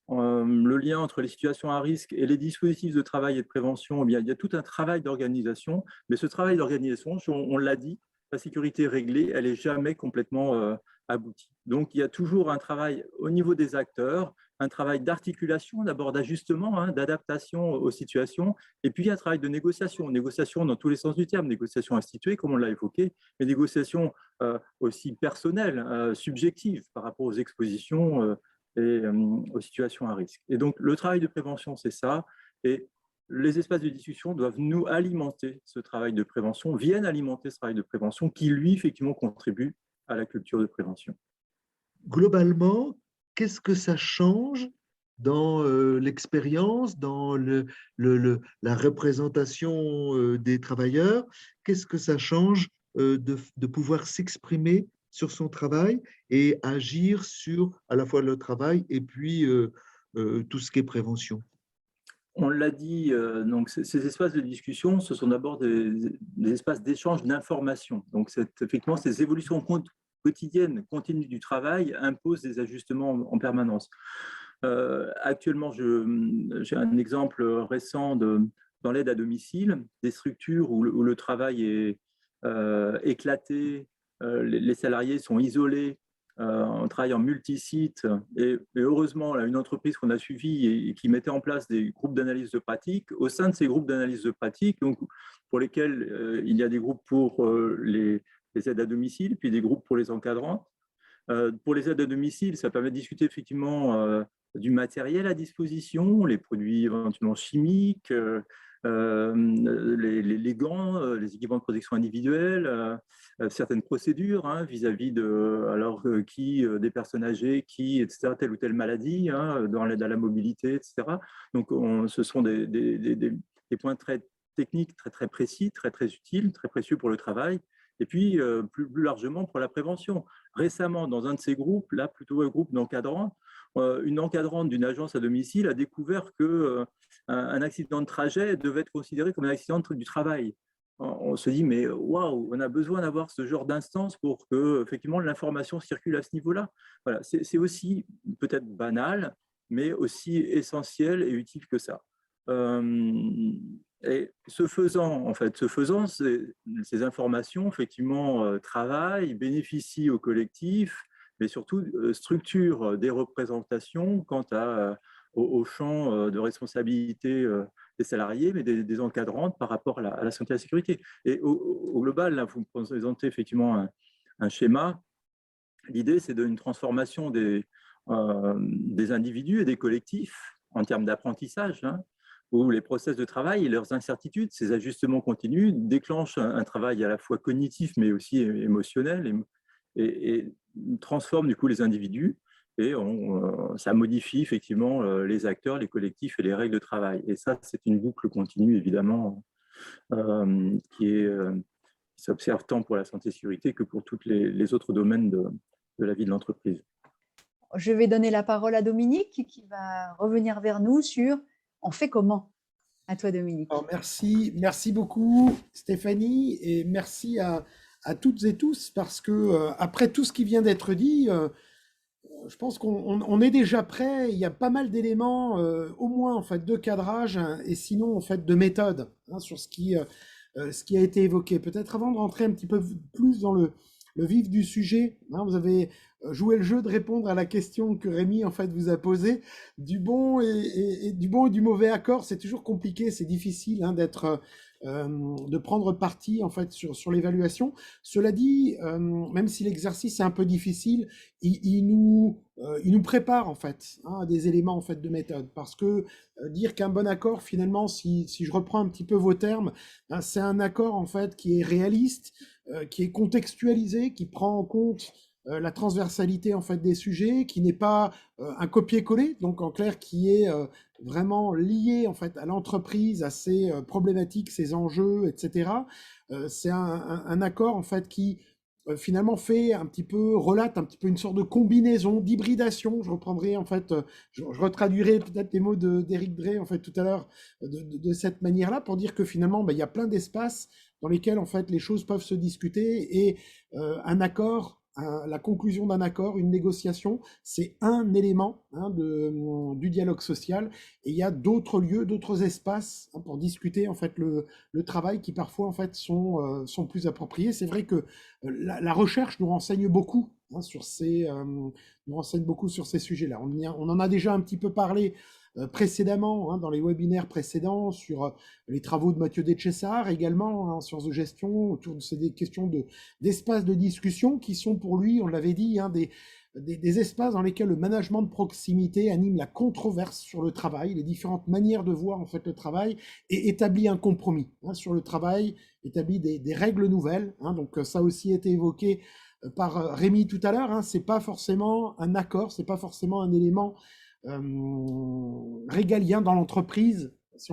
le lien entre les situations à risque et les dispositifs de travail et de prévention. Eh bien, il y a tout un travail d'organisation, mais ce travail d'organisation, on l'a dit, la sécurité réglée, elle n'est jamais complètement aboutie. Donc, il y a toujours un travail au niveau des acteurs, un travail d'articulation, d'abord d'ajustement, hein, d'adaptation aux situations, et puis un travail de négociation dans tous les sens du terme, négociation instituée, comme on l'a évoqué, mais négociation aussi personnelle, subjective par rapport aux expositions et aux situations à risque. Et donc, le travail de prévention, c'est ça, et les espaces de discussion doivent nous alimenter ce travail de prévention, viennent alimenter ce travail de prévention qui, lui, effectivement, contribue à la culture de prévention. Globalement, qu'est-ce que ça change dans l'expérience, dans la représentation des travailleurs? Qu'est-ce que ça change de pouvoir s'exprimer sur son travail et agir sur à la fois le travail et puis tout ce qui est prévention? On l'a dit, donc ces espaces de discussion, ce sont d'abord des espaces d'échange d'informations. Donc, effectivement, ces évolutions quotidiennes, continues du travail imposent des ajustements en permanence. Actuellement, j'ai un exemple récent dans l'aide à domicile, des structures où le travail est éclaté, les salariés sont isolés, on travaille en multi-sites et heureusement, là, une entreprise qu'on a suivie et qui mettait en place des groupes d'analyse de pratique. Au sein de ces groupes d'analyse de pratique, donc, pour lesquels il y a des groupes pour les aides à domicile, puis des groupes pour les encadrants. Pour les aides à domicile, ça permet de discuter effectivement du matériel à disposition, les produits éventuellement chimiques, les gants, les équipements de protection individuelle, certaines procédures vis-à-vis de des personnes âgées, etc., telle ou telle maladie, dans l'aide à la mobilité, etc. Donc, ce sont des points très techniques, très, très précis, très, très utiles, très précieux pour le travail. Et puis, plus largement, pour la prévention. Récemment, dans un de ces groupes, là, plutôt un groupe d'encadrants, une encadrante d'une agence à domicile a découvert qu'un accident de trajet devait être considéré comme un accident du travail. On se dit, mais waouh, on a besoin d'avoir ce genre d'instance pour que, effectivement, l'information circule à ce niveau-là. Voilà, c'est aussi peut-être banal, mais aussi essentiel et utile que ça. Et ce faisant, ces informations, effectivement, travaillent, bénéficient au collectif, mais surtout structurent des représentations quant au champ de responsabilité des salariés, mais des encadrantes par rapport à la santé et à la sécurité. Et au global, là, vous me présentez effectivement un schéma. L'idée, c'est d'une transformation des individus et des collectifs en termes d'apprentissage, où les process de travail et leurs incertitudes, ces ajustements continus, déclenchent un travail à la fois cognitif, mais aussi émotionnel, et transforment du coup les individus, et ça modifie effectivement les acteurs, les collectifs et les règles de travail. Et ça, c'est une boucle continue, évidemment, qui s'observe tant pour la santé et la sécurité que pour tous les autres domaines de la vie de l'entreprise. Je vais donner la parole à Dominique qui va revenir vers nous sur on fait comment. À toi, Dominique. Alors, merci beaucoup Stéphanie, et merci à toutes et tous, parce que après tout ce qui vient d'être dit, je pense qu'on est déjà prêt. Il y a pas mal d'éléments, au moins en fait de cadrage, et sinon en fait de méthode, sur ce qui a été évoqué. Peut-être avant de rentrer un petit peu plus dans le vif du sujet, vous avez joué le jeu de répondre à la question que Rémi en fait vous a posée, du bon et du mauvais accord. C'est toujours compliqué, c'est difficile de prendre parti en fait sur l'évaluation. Cela dit, même si l'exercice est un peu difficile, il nous prépare en fait à des éléments en fait de méthode, parce que dire qu'un bon accord, finalement, si je reprends un petit peu vos termes, c'est un accord en fait qui est réaliste, qui est contextualisé, qui prend en compte la transversalité en fait des sujets, qui n'est pas un copier-coller, donc en clair qui est vraiment lié en fait à l'entreprise, à ses problématiques, ses enjeux, etc. C'est un accord en fait qui finalement relate un petit peu une sorte de combinaison, d'hybridation. Je reprendrai en fait, je retraduirai peut-être les mots d'Éric Drey en fait tout à l'heure de cette manière-là, pour dire que finalement il y a plein d'espaces dans lesquels en fait les choses peuvent se discuter et un accord, la conclusion d'un accord, une négociation, c'est un élément du dialogue social. Et il y a d'autres lieux, d'autres espaces pour discuter en fait le travail qui parfois en fait sont plus appropriés. C'est vrai que la recherche nous renseigne beaucoup sur ces sujets-là. On en a déjà un petit peu parlé précédemment, dans les webinaires précédents, sur les travaux de Mathieu Deschessart également, en sciences de gestion, autour de ces questions d'espaces de discussion qui sont pour lui, on l'avait dit, des espaces dans lesquels le management de proximité anime la controverse sur le travail, les différentes manières de voir en fait le travail, et établit un compromis sur le travail, établit des règles nouvelles. Donc ça a aussi été évoqué par Rémi tout à l'heure. C'est pas forcément un accord, c'est pas forcément un élément régalien dans l'entreprise, si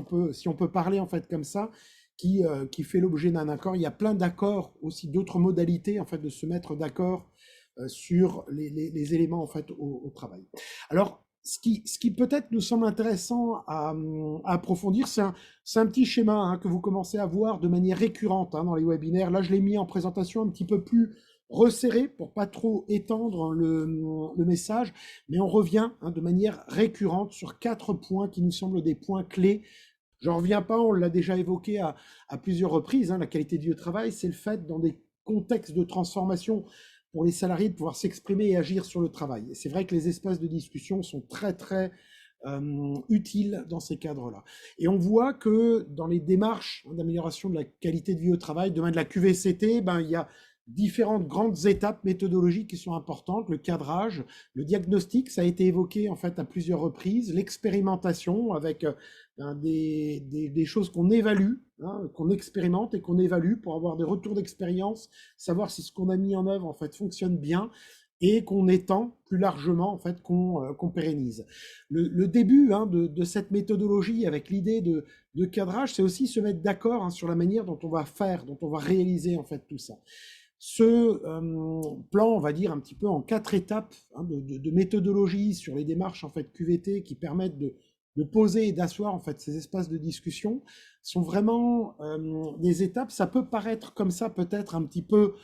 on peut parler en fait comme ça, qui fait l'objet d'un accord. Il y a plein d'accords aussi, d'autres modalités en fait de se mettre d'accord sur les éléments en fait au travail. Alors, ce qui peut-être nous semble intéressant à approfondir, c'est un petit schéma que vous commencez à voir de manière récurrente dans les webinaires. Là, je l'ai mis en présentation un petit peu plus resserré pour pas trop étendre le message, mais on revient de manière récurrente sur 4 points qui nous semblent des points clés. Je n'en reviens pas, on l'a déjà évoqué à plusieurs reprises, la qualité du travail, c'est le fait dans des contextes de transformation pour les salariés de pouvoir s'exprimer et agir sur le travail. Et c'est vrai que les espaces de discussion sont très très utiles dans ces cadres-là. Et on voit que dans les démarches d'amélioration de la qualité de vie au travail, demain de la QVCT, il y a différentes grandes étapes méthodologiques qui sont importantes, le cadrage, le diagnostic, ça a été évoqué en fait à plusieurs reprises, l'expérimentation avec des choses qu'on évalue, qu'on expérimente et qu'on évalue pour avoir des retours d'expérience, savoir si ce qu'on a mis en œuvre en fait fonctionne bien et qu'on étend plus largement en fait qu'on pérennise. Le début de cette méthodologie avec l'idée de cadrage, c'est aussi se mettre d'accord sur la manière dont on va faire, dont on va réaliser en fait tout ça. Ce plan, on va dire un petit peu en 4 étapes de méthodologie sur les démarches en fait QVT qui permettent de poser et d'asseoir en fait ces espaces de discussion sont vraiment des étapes. Ça peut paraître comme ça peut-être un petit peu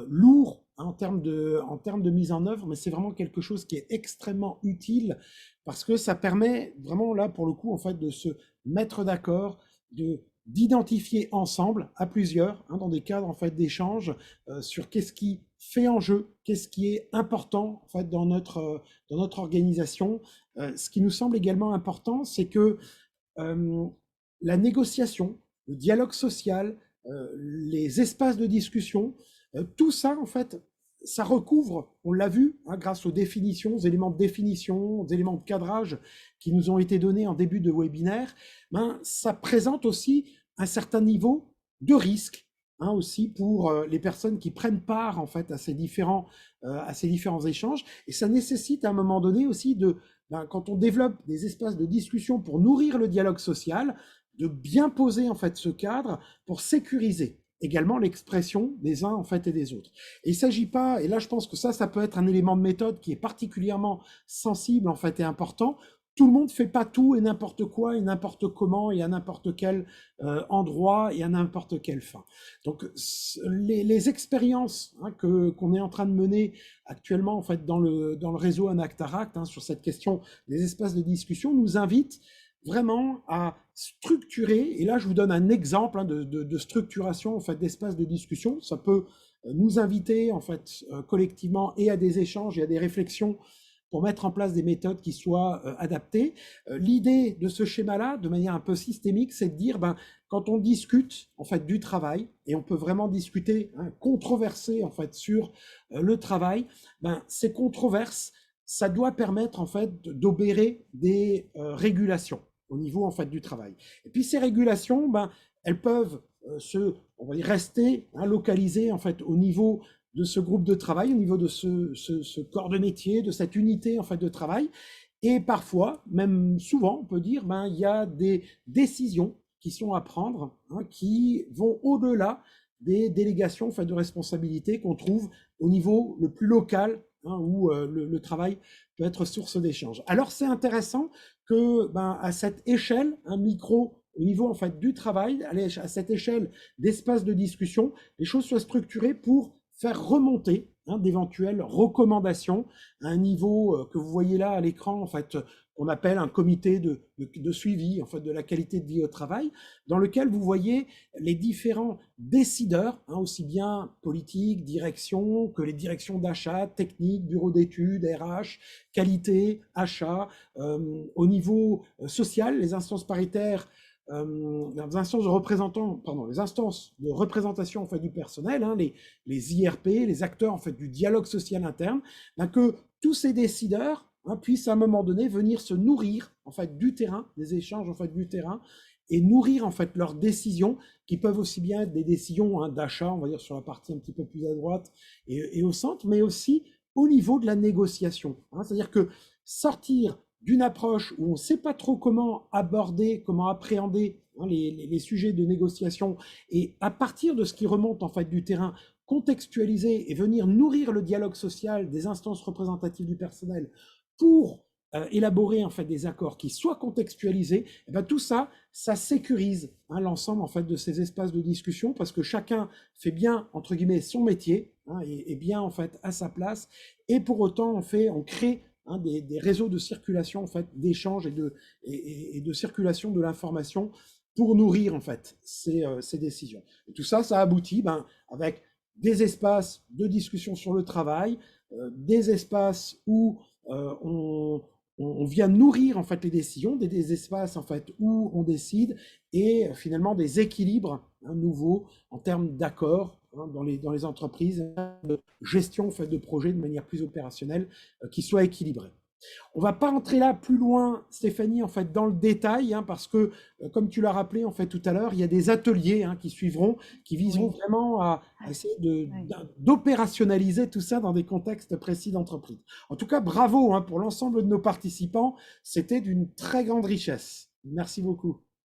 lourd en termes de mise en œuvre, mais c'est vraiment quelque chose qui est extrêmement utile parce que ça permet vraiment là pour le coup en fait de se mettre d'accord, d'identifier ensemble à plusieurs dans des cadres en fait d'échange sur qu'est-ce qui fait en jeu, qu'est-ce qui est important en fait dans notre organisation. Ce qui nous semble également important, c'est que la négociation, le dialogue social, les espaces de discussion, tout ça en fait, ça recouvre, on l'a vu, grâce aux définitions, aux éléments de définition, aux éléments de cadrage qui nous ont été donnés en début de webinaire, ça présente aussi un certain niveau de risque aussi pour les personnes qui prennent part en fait à ces différents échanges. Et ça nécessite à un moment donné aussi quand on développe des espaces de discussion pour nourrir le dialogue social, de bien poser en fait ce cadre pour sécuriser également l'expression des uns en fait et des autres. Et il ne s'agit pas, et là je pense que ça peut être un élément de méthode qui est particulièrement sensible en fait et important. Tout le monde ne fait pas tout et n'importe quoi et n'importe comment et à n'importe quel endroit et à n'importe quelle fin. Donc les expériences qu'on est en train de mener actuellement en fait dans le réseau Anactaract sur cette question des espaces de discussion nous invitent vraiment à structurer, et là je vous donne un exemple de structuration en fait d'espace de discussion. Ça peut nous inviter en fait collectivement et à des échanges et à des réflexions pour mettre en place des méthodes qui soient adaptées. L'idée de ce schéma-là, de manière un peu systémique, c'est de dire quand on discute en fait du travail, et on peut vraiment discuter, controverser en fait sur le travail, ces controverses, ça doit permettre en fait d'opérer des régulations au niveau en fait du travail. Et puis ces régulations, elles peuvent on va dire rester localisées en fait au niveau de ce groupe de travail, au niveau de ce corps de métier, de cette unité en fait de travail. Et parfois, même souvent, on peut dire, il y a des décisions qui sont à prendre, qui vont au-delà des délégations en fait de responsabilité qu'on trouve au niveau le plus local, où le travail peut être source d'échange. Alors c'est intéressant que à cette échelle, un micro au niveau en fait du travail, à cette échelle d'espace de discussion, les choses soient structurées pour faire remonter d'éventuelles recommandations à un niveau que vous voyez là à l'écran, en fait, qu'on appelle un comité de suivi en fait, de la qualité de vie au travail, dans lequel vous voyez les différents décideurs, aussi bien politiques, direction, que les directions d'achat, techniques, bureaux d'études, RH, qualité, achat, au niveau social, les instances paritaires, les instances de représentation en fait, du personnel, les IRP, les acteurs en fait, du dialogue social interne, que tous ces décideurs puissent à un moment donné venir se nourrir en fait, du terrain, des échanges en fait, du terrain, et nourrir en fait, leurs décisions, qui peuvent aussi bien être des décisions d'achat, on va dire sur la partie un petit peu plus à droite et au centre, mais aussi au niveau de la négociation. C'est-à-dire que sortir d'une approche où on ne sait pas trop comment aborder, comment appréhender les sujets de négociation, et à partir de ce qui remonte en fait du terrain, contextualiser et venir nourrir le dialogue social des instances représentatives du personnel pour élaborer en fait des accords qui soient contextualisés, et bien tout ça, ça sécurise l'ensemble en fait de ces espaces de discussion, parce que chacun fait bien entre guillemets son métier et bien en fait à sa place, et pour autant on crée des réseaux de circulation en fait d'échange et de circulation de l'information pour nourrir en fait ces décisions. Et tout ça, ça aboutit avec des espaces de discussion sur le travail, des espaces où on vient nourrir en fait les décisions, des espaces en fait où on décide, et finalement des équilibres nouveaux en termes d'accords dans les entreprises, de gestion en fait de projets de manière plus opérationnelle, qui soient équilibrés. On va pas entrer là plus loin, Stéphanie, en fait, dans le détail, parce que, comme tu l'as rappelé en fait tout à l'heure, il y a des ateliers qui suivront, qui viseront vraiment à essayer d'opérationnaliser tout ça dans des contextes précis d'entreprise. En tout cas, bravo pour l'ensemble de nos participants, c'était d'une très grande richesse. Merci beaucoup.